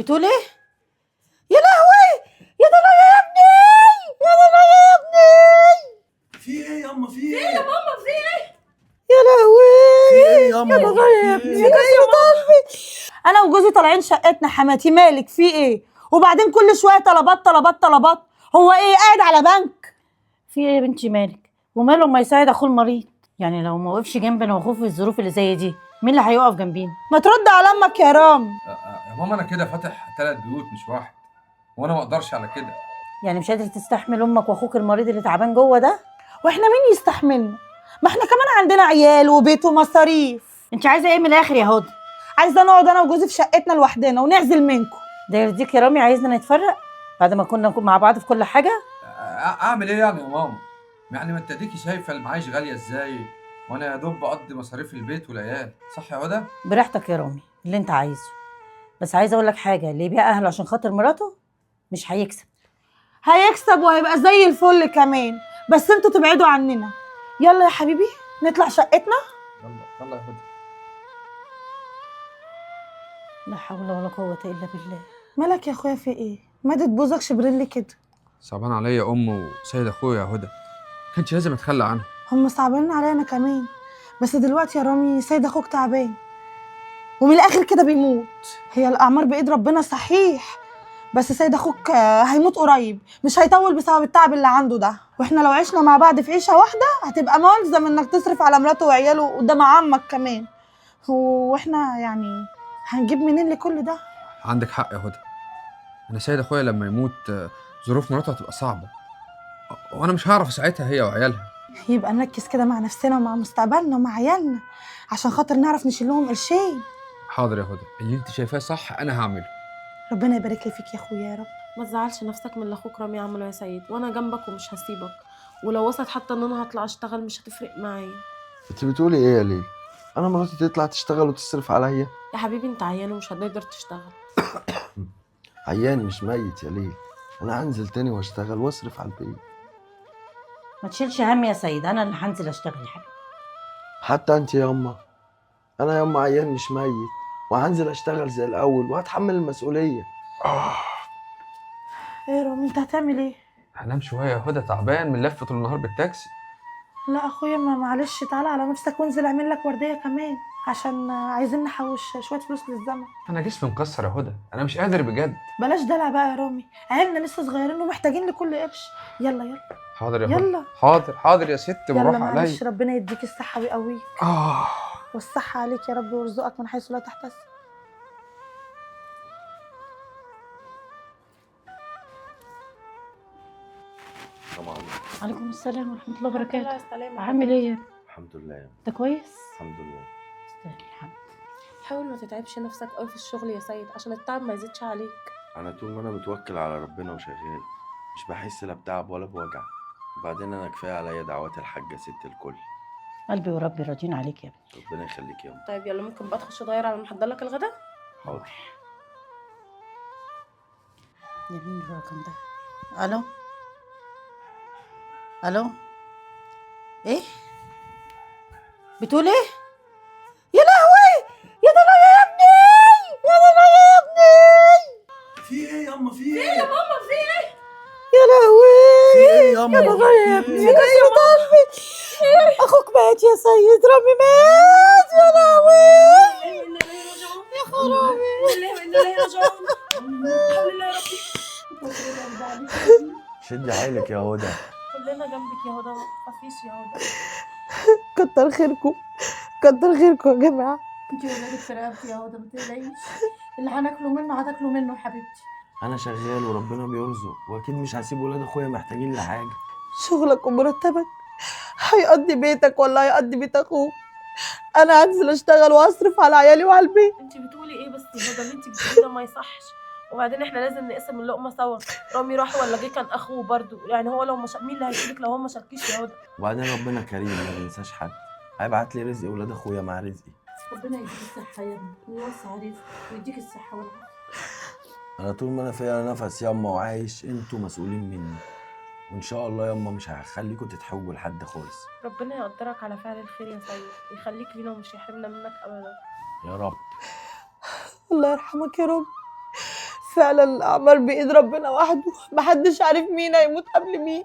بتقول ايه؟ يا لهوي، يا ضنايا يا ابني، يا ضنايا يا ابني. في ايه ياما؟ في ايه يا ماما؟ في ايه؟ يا لهوي، في ايه يا ياما؟ ضنايا يا ابني، يا كسرة قلبي. انا وجوزي طالعين شقتنا، حماتي مالك في ايه؟ وبعدين كل شويه طلبات طلبات طلبات. هو ايه قاعد على بنك؟ في ايه يا بنتي مالك؟ وماله ما يساعد اخوه المريض؟ يعني لو ما وقفش جنبنا واخوه في الظروف اللي زي دي، مين اللي هيقف جنبينا؟ ما ترد على امك يا رام. يا ماما انا كده فاتح 3 بيوت مش واحد، وانا ما اقدرش على كده. يعني مش قادر تستحمل امك واخوك المريض اللي تعبان جوه ده؟ واحنا مين يستحملنا؟ ما احنا كمان عندنا عيال وبيت ومصاريف. انت عايزه ايه من الاخر يا هدى؟ عايزه نقعد انا وجوزي في شقتنا لوحدنا ونعزل منكم؟ ده يرضيك يا رامي؟ عايزنا نتفرق بعد ما كنا مع بعض في كل حاجه؟ اعمل ايه يعني يا ماما؟ يعني ما انت اديكي شايفه المعايش غاليه ازاي، وانا يا دوب بقضي مصاريف البيت والعيال، صح يا هدى؟ براحتك يا رامي اللي انت عايزه، بس عايزه اقول لك حاجه، اللي يبيع اهله عشان خاطر مراته مش هيكسب. هيكسب وهيبقى زي الفل كمان، بس انتوا تبعدوا عننا. يلا يا حبيبي نطلع شقتنا. يلا يلا يا هدى. لا حول ولا قوة إلا بالله. مالك يا أخويا في إيه؟ مادت بوزك شبرين كده؟ صعبان عليا وسيد اخويا يا هدى، كانش لازم اتخلى عنه. هم صعبانين عليا أنا كمان، بس دلوقتي يا رامي سيد أخوك تعبان ومن الآخر كده بيموت. هي الأعمار بإيد ربنا صحيح، بس سيد أخوك هيموت قريب، مش هيطول بسبب التعب اللي عنده ده. وإحنا لو عشنا مع بعض في عيشة واحدة هتبقى ملزم إنك تصرف على مراته وعياله قدام عمك كمان، وإحنا يعني هنجيب منين لكل ده؟ عندك حق يا هدى، انا سيد اخويا لما يموت ظروف مراته هتبقى صعبه، وانا مش هعرف اساعدها هي وعيالها. يبقى نركز كده مع نفسنا ومع مستقبلنا ومع عيالنا عشان خاطر نعرف نشيل لهم قرشين. حاضر يا هدى، اللي انت شايفاه صح انا هعمله. ربنا يبارك لي فيك يا اخويا يا رب. ما تزعلش نفسك من اللي اخوك رامي عمله يا سيد، وانا جنبك ومش هسيبك، ولو وصلت حتى ان انا هطلع اشتغل مش هتفرق معايا. انت بتقولي ايه يا ليل؟ انا مراتي تطلع تشتغل وتصرف عليا؟ يا حبيبي انت عيان ومش هتقدر تشتغل. عيان مش ميت يا ليل، انا هنزل تاني واشتغل واصرف على البيت. ما تشيلش هم يا سيد، انا اللي هنزل اشتغل يا حبيبي. حتى انت يا يما، انا يا يما عيان مش ميت، وهنزل اشتغل زي الاول وهتحمل المسؤوليه. ايه يا رامي انت هتعمل ايه؟ هنام شويه يا هدى، تعبان من لفه طول النهار بالتاكسي. لا اخويا ما معلش، تعالى على نفسك وانزل اعمل لك ورديه كمان، عشان عايزين نحوش شويه فلوس للزمن. انا جسمي مكسر يا هدى، انا مش قادر بجد. بلاش دلع بقى يا رامي، عيالنا لسه صغيرين ومحتاجين لكل قرش. يلا يلا حاضر يا هدى. يلا. حاضر يا ست، يلا بالراحه عليا. معلش، ربنا يديك الصحه ويقويك اه والصحه عليك يا رب، ويرزقك من حيث لا تحتسب. طبعا. عليكم السلام ورحمة الله الله وبركاته. السلامة. عامل ايه؟ الحمد لله يا يما. انت كويس؟ الحمد لله. تستاهل الحمد. حاوول ما تتعبش نفسك قوي في الشغل يا سيد عشان التعب ما يزيدش عليك. انا طول ما انا متوكل على ربنا وشغال مش بحس لا بتعب ولا بوجع، وبعدين انا كفايه عليا دعوات الحاجه ست الكل. قلبي وربي راضيين عليك يا ابني. ربنا يخليك يا يما. طيب يلا ممكن بقى تخش تغير على ما احضر لك الغدا؟ حاضر. جميل الرقم ده. الو الو، ايه بتقول ايه؟ يا لهوي، يا ضنايا يا ابني، يا ضنايا يا ابني. في ايه ياما؟ في ايه يا ماما؟ في ايه؟ يا لهوي، في ايه ياما؟ يا ضنايا يا ابني، في يا إيه؟ كسرة قلبي. اخوك مات يا سيد، رامي مات. يا لهوي يا خرابي. حول الله يا ربي. شدي حيلك يا هدى. كلنا جنبك يا هدى، ما تخافيش يا هدى. كتر خيركم، كتر خيركم يا جماعه. انت ولادك في رقبتي يا هدى، ما تقلقيش، اللي هناكله منه هتاكلوا منه يا حبيبتي. انا شغال وربنا بيرزق، واكيد مش هسيب ولاد اخويا محتاجين لحاجه. شغلك ومرتبك هيقضي بيتك ولا هيقضي بيت اخوك؟ انا هنزل اشتغل واصرف على عيالي وعلى البيت. انت بتقولي ايه بس يا هدى؟ اللي انت بتقوليه ده ما يصحش، وبعدين احنا لازم نقسم اللقمه سوا. رامي راح ولا جه كان اخوه برضه، يعني هو لو مش مين اللي هيشيلك لو هو ما شاركيش يا هدى؟ وبعدين ربنا كريم ما بينساش حد، هيبعت لي رزق ولاد اخويا مع رزقي. ربنا يديك الصحه يا ابني ويوسع رزقك ويديك الصحه والعافيه. انا طول ما انا فيا نفس ياما وعايش انتوا مسؤولين مني، وان شاء الله ياما مش هخليكوا تتحوجوا لحد خالص. ربنا يقدرك على فعل الخير يا سيد ويخليك لينا ومش يحرمنا منك ابدا يا رب. الله يرحمك يا رب. فعلا الأعمار بإيد ربنا وحده، محدش عارف مين هيموت قبل مين.